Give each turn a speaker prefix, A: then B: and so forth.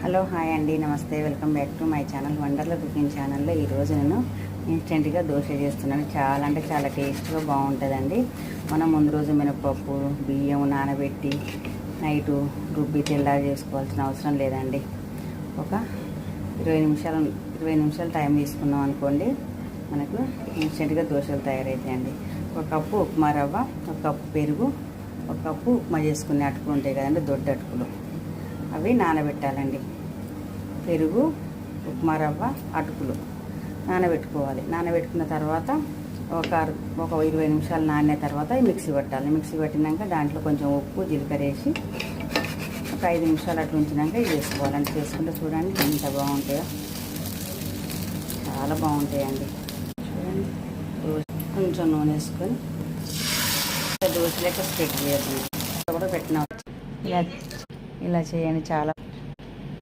A: Hello hi అండి, నమస్తే. Welcome back to my channel Wonderla cooking ఛానల్లో. ఈరోజు నేను ఇన్స్టెంట్గా దోశ చేస్తున్నాను. చాలా అంటే చాలా టేస్ట్గా బాగుంటుందండి. మనం ముందు రోజు మినపప్పు బియ్యం నానబెట్టి నైటు రుబ్బి తెల్లారి చేసుకోవాల్సిన అవసరం లేదండి. ఒక 20 నిమిషాలు టైం తీసుకున్నాం అనుకోండి, మనకు ఇన్స్టెంట్గా దోశలు తయారవుతాయండి. ఒక కప్పు ఉప్మా రవ్వ, ఒక కప్పు పెరుగు, ఒక కప్పు ఉప్మా చేసుకునే అటుకులు ఉంటాయి కదండి, దొడ్డు అటుకులు, అవి నానబెట్టాలండి. పెరుగు, ఉప్మా రవ్వ, అటుకులు నానబెట్టుకోవాలి. నానబెట్టుకున్న తర్వాత ఒక 20 నిమిషాలు నానిన తర్వాత మిక్సీ పట్టాలి. మిక్సీ పట్టినాక దాంట్లో కొంచెం ఉప్పు జీలకర్ర వేసి ఒక 5 నిమిషాలు అట్లా ఉంచినాక ఇది వేసుకోవాలండి. చేసుకుంటే చూడండి ఎంత బాగుంటాయో, చాలా బాగుంటాయండి. చూడండి, కొంచెం నూనె వేసుకొని దోశ లెక్క స్ప్రెడ్ చేయాలి. కూడా పెట్టిన ఇలా చేయండి, చాలా